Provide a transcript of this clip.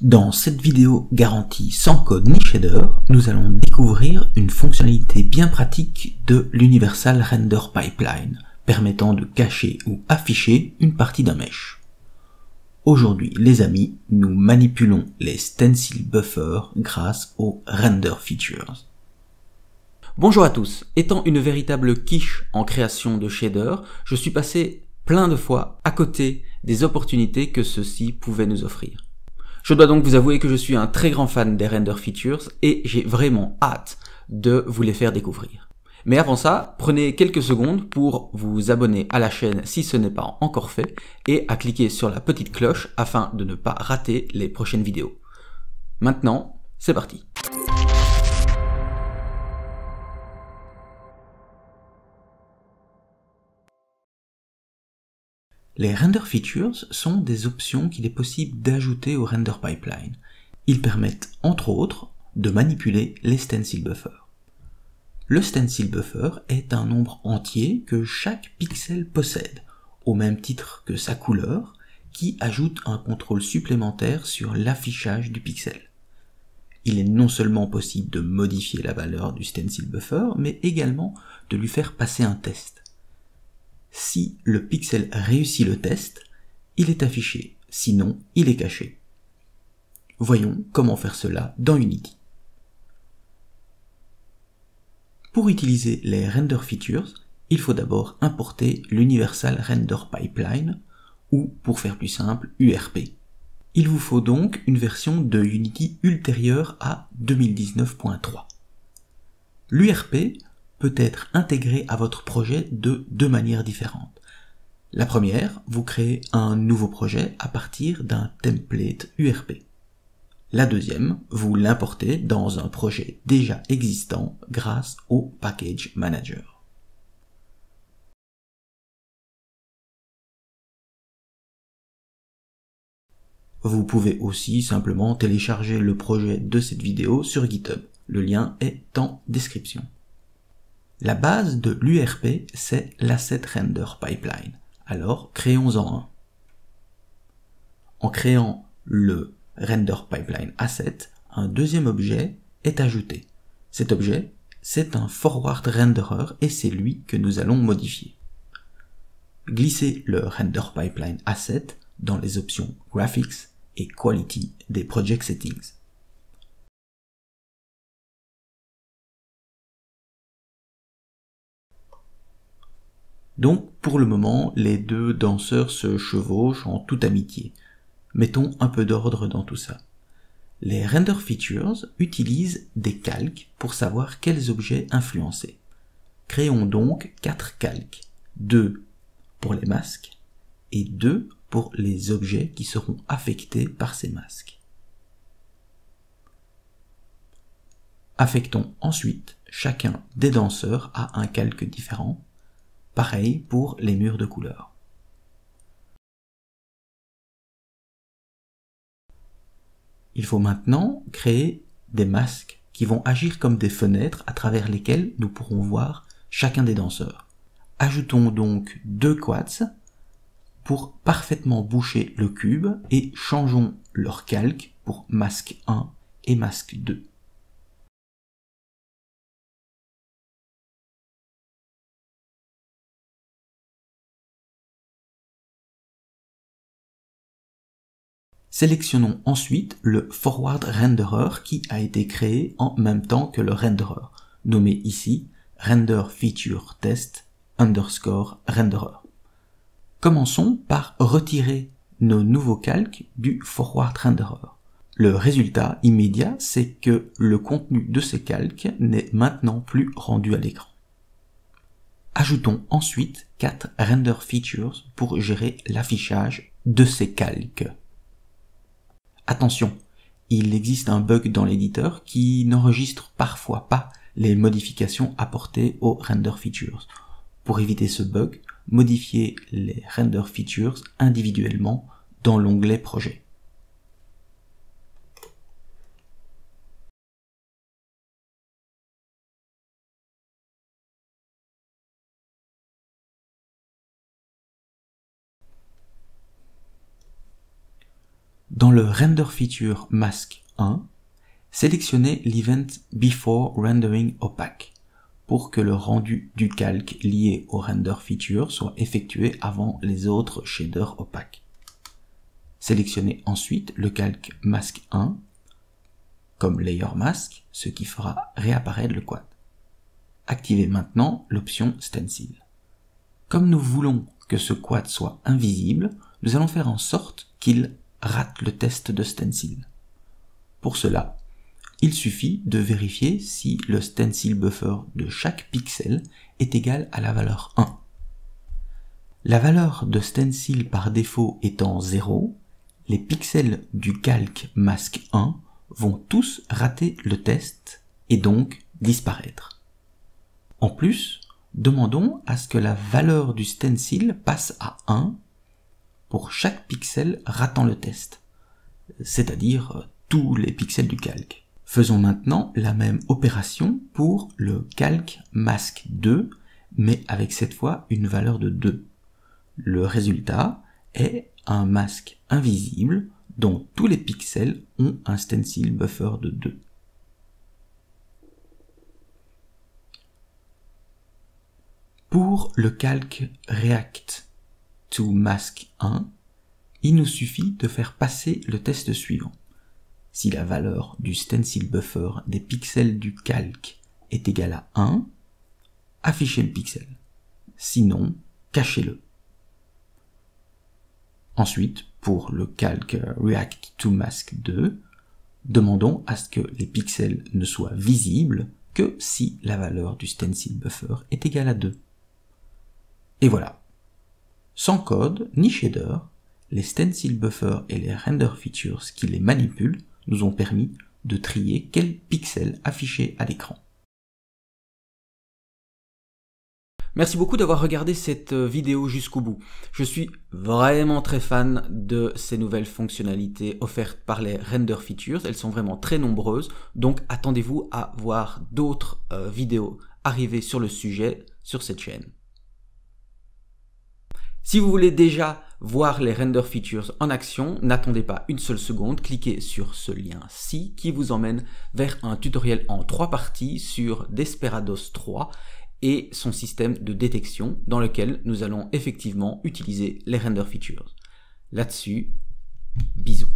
Dans cette vidéo garantie sans code ni shader, nous allons découvrir une fonctionnalité bien pratique de l'Universal Render Pipeline, permettant de cacher ou afficher une partie d'un mesh. Aujourd'hui, les amis, nous manipulons les stencil buffers grâce aux render features. Bonjour à tous, étant une véritable quiche en création de shaders, je suis passé plein de fois à côté des opportunités que ceux-ci pouvaient nous offrir. Je dois donc vous avouer que je suis un très grand fan des render features et j'ai vraiment hâte de vous les faire découvrir. Mais avant ça, prenez quelques secondes pour vous abonner à la chaîne si ce n'est pas encore fait et à cliquer sur la petite cloche afin de ne pas rater les prochaines vidéos. Maintenant, c'est parti. Les render features sont des options qu'il est possible d'ajouter au render pipeline. Ils permettent, entre autres, de manipuler les stencil buffers. Le stencil buffer est un nombre entier que chaque pixel possède, au même titre que sa couleur, qui ajoute un contrôle supplémentaire sur l'affichage du pixel. Il est non seulement possible de modifier la valeur du stencil buffer, mais également de lui faire passer un test. Si le pixel réussit le test, il est affiché, sinon il est caché. Voyons comment faire cela dans Unity. Pour utiliser les render features, il faut d'abord importer l'Universal Render Pipeline, ou pour faire plus simple, URP. Il vous faut donc une version de Unity ultérieure à 2019.3. L'URP peut être intégré à votre projet de deux manières différentes. La première, vous créez un nouveau projet à partir d'un template URP. La deuxième, vous l'importez dans un projet déjà existant grâce au Package Manager. Vous pouvez aussi simplement télécharger le projet de cette vidéo sur GitHub. Le lien est en description. La base de l'URP, c'est l'Asset Render Pipeline. Alors, créons-en un. En créant le Render Pipeline Asset, un deuxième objet est ajouté. Cet objet, c'est un Forward Renderer et c'est lui que nous allons modifier. Glissez le Render Pipeline Asset dans les options Graphics et Quality des Project Settings. Donc, pour le moment, les deux danseurs se chevauchent en toute amitié. Mettons un peu d'ordre dans tout ça. Les render features utilisent des calques pour savoir quels objets influencer. Créons donc 4 calques, 2 pour les masques et 2 pour les objets qui seront affectés par ces masques. Affectons ensuite chacun des danseurs à un calque différent. Pareil pour les murs de couleur. Il faut maintenant créer des masques qui vont agir comme des fenêtres à travers lesquelles nous pourrons voir chacun des danseurs. Ajoutons donc 2 quads pour parfaitement boucher le cube et changeons leur calque pour masque 1 et masque 2. Sélectionnons ensuite le Forward Renderer qui a été créé en même temps que le renderer, nommé ici Render Feature Test _ Renderer. Commençons par retirer nos nouveaux calques du Forward Renderer. Le résultat immédiat, c'est que le contenu de ces calques n'est maintenant plus rendu à l'écran. Ajoutons ensuite 4 Render Features pour gérer l'affichage de ces calques. Attention, il existe un bug dans l'éditeur qui n'enregistre parfois pas les modifications apportées aux render features. Pour éviter ce bug, modifiez les render features individuellement dans l'onglet projet. Dans le Render Feature Mask 1, sélectionnez l'Event Before Rendering Opaque pour que le rendu du calque lié au Render Feature soit effectué avant les autres shaders opaques. Sélectionnez ensuite le calque Mask 1 comme Layer Mask, ce qui fera réapparaître le quad. Activez maintenant l'option Stencil. Comme nous voulons que ce quad soit invisible, nous allons faire en sorte qu'il rate le test de stencil. Pour cela, il suffit de vérifier si le stencil buffer de chaque pixel est égal à la valeur 1. La valeur de stencil par défaut étant 0, les pixels du calque Mask 1 vont tous rater le test et donc disparaître. En plus, demandons à ce que la valeur du stencil passe à 1 pour chaque pixel ratant le test, c'est-à-dire tous les pixels du calque. Faisons maintenant la même opération pour le calque Mask 2, mais avec cette fois une valeur de 2. Le résultat est un masque invisible dont tous les pixels ont un stencil buffer de 2. Pour le calque React to Mask 1, il nous suffit de faire passer le test suivant. Si la valeur du stencil buffer des pixels du calque est égale à 1, affichez le pixel. Sinon, cachez-le. Ensuite, pour le calque React to Mask 2, demandons à ce que les pixels ne soient visibles que si la valeur du stencil buffer est égale à 2. Et voilà. Sans code ni shader, les stencil buffers et les render features qui les manipulent nous ont permis de trier quels pixels afficher à l'écran. Merci beaucoup d'avoir regardé cette vidéo jusqu'au bout. Je suis vraiment très fan de ces nouvelles fonctionnalités offertes par les render features. Elles sont vraiment très nombreuses, donc attendez-vous à voir d'autres vidéos arriver sur le sujet sur cette chaîne. Si vous voulez déjà voir les render features en action, n'attendez pas une seule seconde, cliquez sur ce lien-ci qui vous emmène vers un tutoriel en 3 parties sur Desperados 3 et son système de détection dans lequel nous allons effectivement utiliser les render features. Là-dessus, bisous.